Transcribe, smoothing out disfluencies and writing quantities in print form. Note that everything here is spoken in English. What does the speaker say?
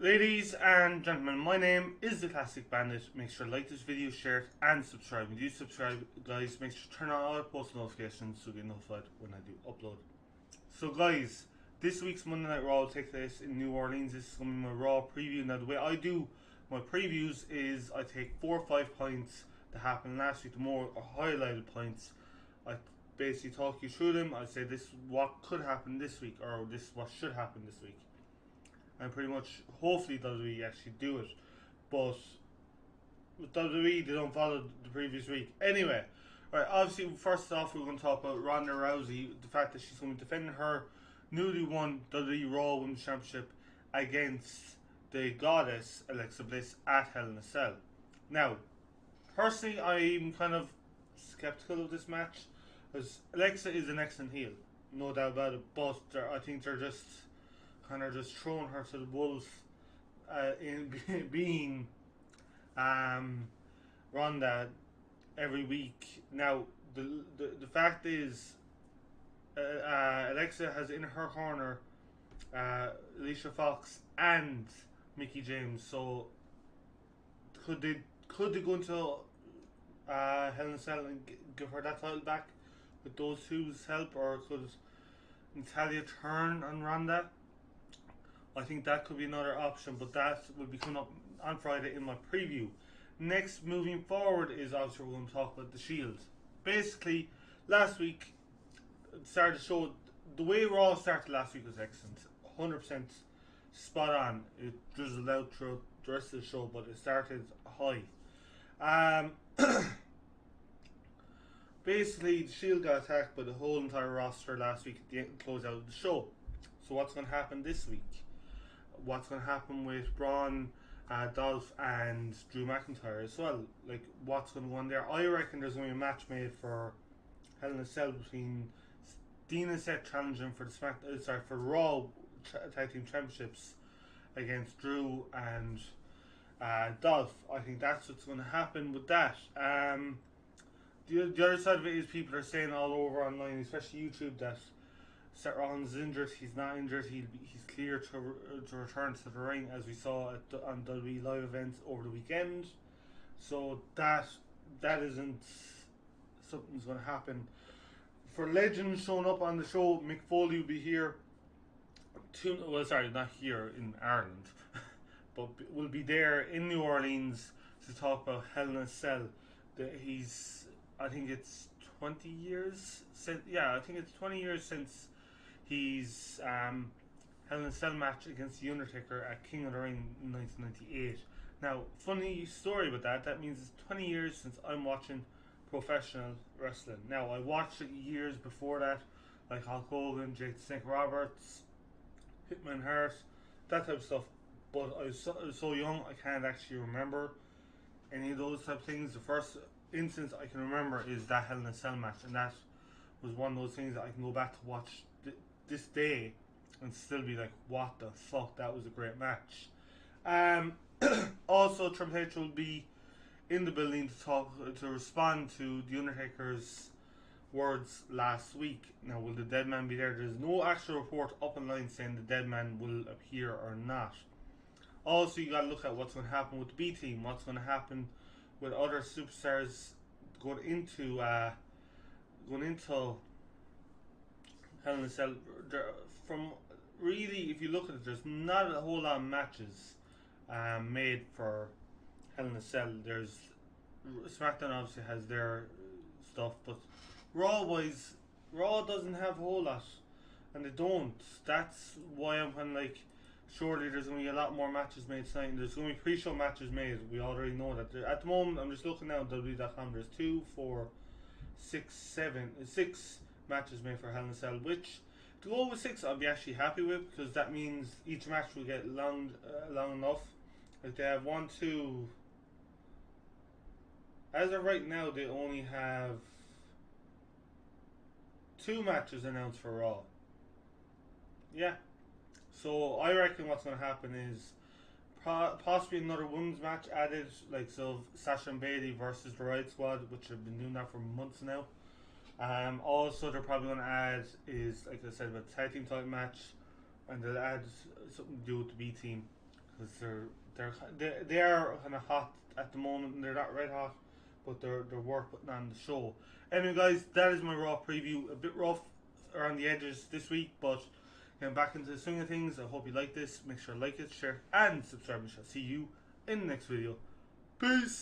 Ladies and gentlemen, my name is the Classic Bandit. Make sure to like this video, share it, and subscribe. When you subscribe, guys, make sure to turn on all post notifications so you get notified when I do upload. So, guys, this week's Monday Night Raw will take place in New Orleans. This is going to be my Raw preview. Now, the way I do my previews is I take 4 or 5 points that happened last week, the more highlighted points. I basically talk you through them. I say this is what could happen this week, or this is what should happen this week. And pretty much, hopefully WWE actually do it. But with WWE, they don't follow the previous week. Anyway, right, obviously, first off, we're going to talk about Ronda Rousey. The fact that she's going to be defending her newly won WWE Raw Women's Championship against the goddess, Alexa Bliss, at Hell in a Cell. Now, personally, I'm kind of skeptical of this match, because Alexa is an excellent heel. No doubt about it. But I think they're just throwing her to the wolves in being Ronda every week. Now, the fact is, Alexa has in her corner Alicia Fox and Mickie James. So could they go into Hell in a Cell and give her that title back with those two's help, or could Natalya turn on Ronda? I think that could be another option, but that will be coming up on Friday in my preview. Next, moving forward, is obviously we're going to talk about the Shield. Basically, last week, started the show, the way Raw started last week was excellent. 100% spot on. It drizzled out throughout the rest of the show, but it started high. Basically, the Shield got attacked by the whole entire roster last week at the end, close out of the show. So what's going to happen this week? What's going to happen with Braun, Dolph, and Drew McIntyre as well? Like, what's going to go on there? I reckon there's going to be a match made for Hell in a Cell between Dean and Sept challenging for the for Raw Tag Team Championships against Drew and Dolph. I think that's what's going to happen with that. The other side of it is people are saying all over online, especially YouTube, that Seth Rollins is injured. He's not injured. He's clear to return to the ring, as we saw on WWE live events over the weekend. So that isn't something's going to happen. For legends showing up on the show, Mick Foley will be here. Not here in Ireland, but will be there in New Orleans to talk about Hell in a Cell. I think it's 20 years since. Yeah, I think it's 20 years since he's Hell in a Cell match against The Undertaker at King of the Ring in 1998. Now, funny story with that. That means it's 20 years since I'm watching professional wrestling. Now, I watched it years before that, like Hulk Hogan, Jake the Snake Roberts, Hitman Hart, that type of stuff. But I was so young, I can't actually remember any of those type of things. The first instance I can remember is that Hell in a Cell match, and that was one of those things that I can go back to watch this day and still be like, what the fuck, that was a great match. Also, Triple H will be in the building to respond to The Undertaker's words last week. Now, will the dead man be there? There's no actual report up online saying the dead man will appear or not. Also, you gotta look at what's going to happen with the B team, what's going to happen with other superstars going into Hell in a Cell. From really, if you look at it, there's not a whole lot of matches made for Hell in a Cell. There's SmackDown obviously has their stuff, but Raw doesn't have a whole lot, and they don't. That's why I'm kind of like, surely there's going to be a lot more matches made tonight, and there's going to be pre-show matches made. We already know that. At the moment, I'm just looking now at WWE.com. There's 2, 4, 6 matches made for Hell in a Cell, which, to go with 6, I'll be actually happy with, because that means each match will get long enough. Like, they have 1, 2. As of right now, they only have 2 matches announced for Raw. Yeah. So I reckon what's going to happen is possibly another women's match added, like Sasha and Bayley versus the Riot Squad, which have been doing that for months now. Also, they're probably going to add is, like I said, about the tag team title match, and they'll add something to do with the B team. because they are kind of hot at the moment, and they're not red hot, but they're worth putting on the show. Anyway, guys, that is my Raw preview. A bit rough around the edges this week, but getting back into the swing of things. I hope you like this. Make sure to like it, share, and subscribe. We shall see you in the next video. Peace.